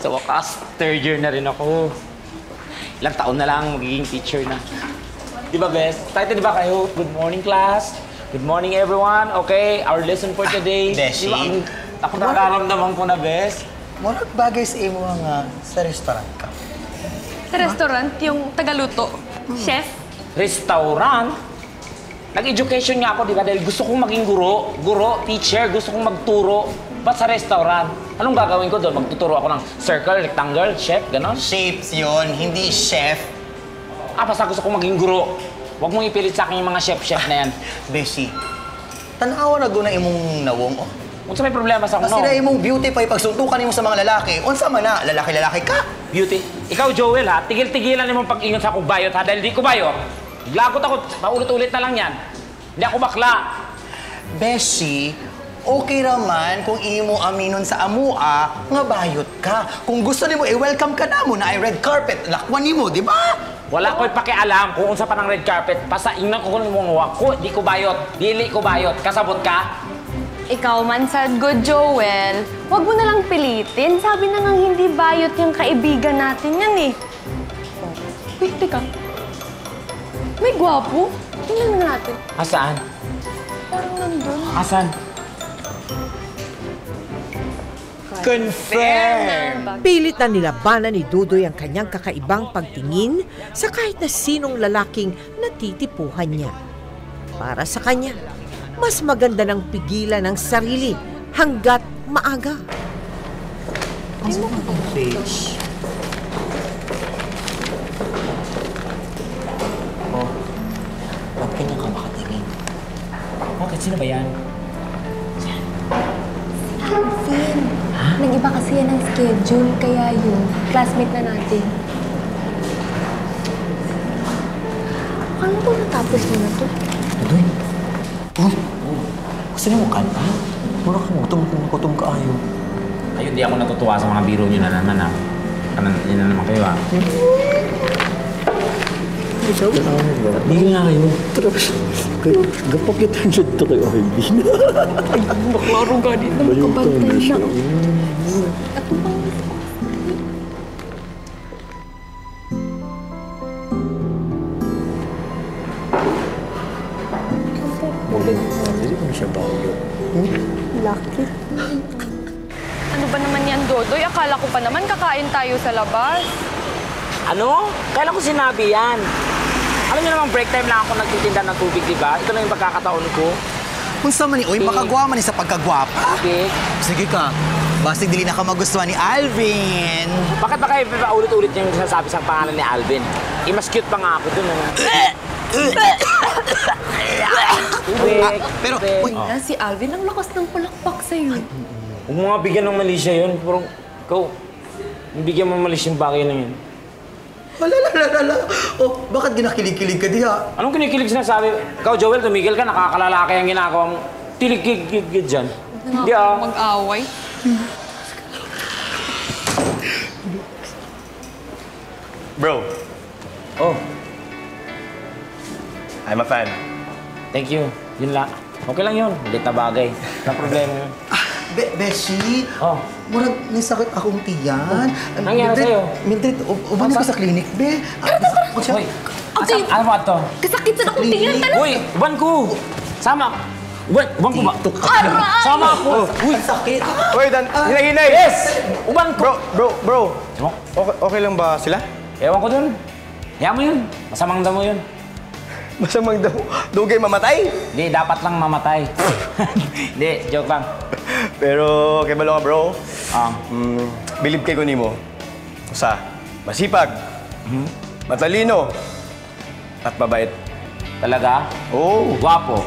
Sa wakas, third year na rin ako. Ilang taon na lang magiging teacher na. Di ba, Bes? Excited ba kayo? Good morning, class. Good morning, everyone. Okay, our lesson for today. Beshi? Di ba, ako nakaramdaman ko na, Bes. Murag bagay sa imo nga sa restaurant ka. Sa restaurant, yung tagaluto. Chef? Restaurant? Nag-education nga ako, di ba? Dahil gusto kong maging guro, teacher, gusto kong magturo. Ba't sa restaurant? Anong gagawin ko doon? Magtuturo ako ng circle, rectangle, chef, gano'n? Shapes yon, hindi chef. Basta gusto kong maging guro. Huwag mong ipilit sa akin yung mga chef-chef na yan. Beshi, tanawa na na imong nawong, oh. Kung sa may problema sa Kasi na imong beauty pa ipagsuntukan mo sa mga lalaki. Unsa man na, lalaki-lalaki ka. Beauty. Ikaw, Joel, ha? Tigil-tigilan mo pag-ingon sa akong bayot, ha? Dahil di ko bayot. Lagot ako. Paulit-ulit na lang yan. Hindi ako bakla. Beshi, okay raman kung imo aminon sa amua nga bayot ka. Kung gusto nimo i-welcome ka namo na ay red carpet, lakwan nimo, di ba? Wala ko'y pakialam kung unsa pa ng red carpet. Basta ingnan ko kung mo wako, di ko bayot. Dili ko bayot. Kasabot ka? Ikaw man sa good Joel, huwag mo na lang pilitin. Sabi na nga hindi bayot yung kaibigan natin yan eh. Wait, teka. May gwapo. Tingnan nga natin. Asaan? Parang nandun. Asan? Confirm! Pilit na nilabanan ni Dudoy ang kanyang kakaibang pagtingin sa kahit na sinong lalaking natitipuhan niya. Para sa kanya, mas maganda ng pigilan ang sarili hanggat maaga. Ang sa mga page. Oh, ba't kanya ka makatingin? Bakit? Sino ba yan? Alvin, nag-iba kasi yan ang schedule, kaya yung classmate na natin. Akala ko natapos mo na to. Dudoy. Uy, gusto niyo mo kanta? Mura ka gutom ka ayaw. Kayo, di ako natutuwa sa mga biro nyo na naman, ha? Yun na naman kayo, ha? Hindi nga kayo. Gapakitan siya ito kay Alvin. Maklaro ka din na makabantay siya. Ato pang... Hindi ko na siya bayo. Lucky. Ano ba naman yan, Dodoy? Akala ko pa naman kakain tayo sa labas. Ano? Kailan ko sinabi yan? Alam niyo naman, break time lang ako nagtitinda ng tubig, di ba? Ito lang yung pagkakataon ko. Kung sa man ni, uy, makagwa man ni sa pagkagwapa. Okay. Sige ka, basig dili na ka magustuhan ni Alvin. Bakit ba kayo paulit-ulit yung sinasabi sa pangalan ni Alvin? Mas cute pa nga ako dun, ano? Tubig! Pero, uy, Si Alvin, ang lakas ng palakpak sa'yo. Huwag mo nga bigyan ng mali siya yun. Pero, ikaw, bigyan mo mali yung bagay na yun. Wala. Oh, bakit ginakilig-kilig ka diha? Anong kinikilig sinasabi? Ikaw, Joel, tumigil ka. Nakakalalaki ang ginagawa mo. Tilig-gig dyan. Hindi Mag-away. Bro, Oh, I'm a fan. thank you. Yun lang. Okay lang yun. Ulit na bagay. Walang problema yun. Beshi, Oh. murag may sakit akong tiyan. Nangyari sa'yo? Mildred, uban ko sa clinic, be. Uy, ano ba ito? Kasakit sa akong tingin. Uy, uban ko! Sama! Uban ko ba? Sama ako! Uy, sakit. Uy, hinay-hinay! yes! Uban ko! Bro, Ewan, okay lang ba sila? ewan ko dun. Hayaan mo yun. Masamang damo yun. Masamang dugay mamatay? Hindi, dapat lang mamatay. Hindi, joke lang. Pero, kay balo nga bro, Ah, believe kay ko nimo. Usa, masipag, matalino, at mabait. talaga? Oo, Guwapo.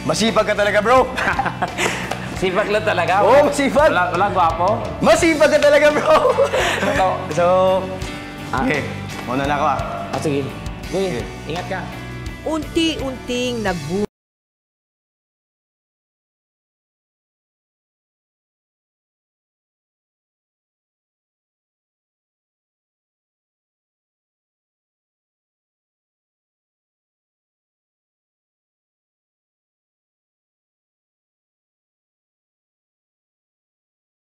masipag ka talaga bro. Sipag lang talaga. Oo, masipag. Wala guwapo. Masipag ka talaga bro. Ito. So, okay, muna na ako ah. Sige. Uy, ingat ka. Unti-unting nagbunga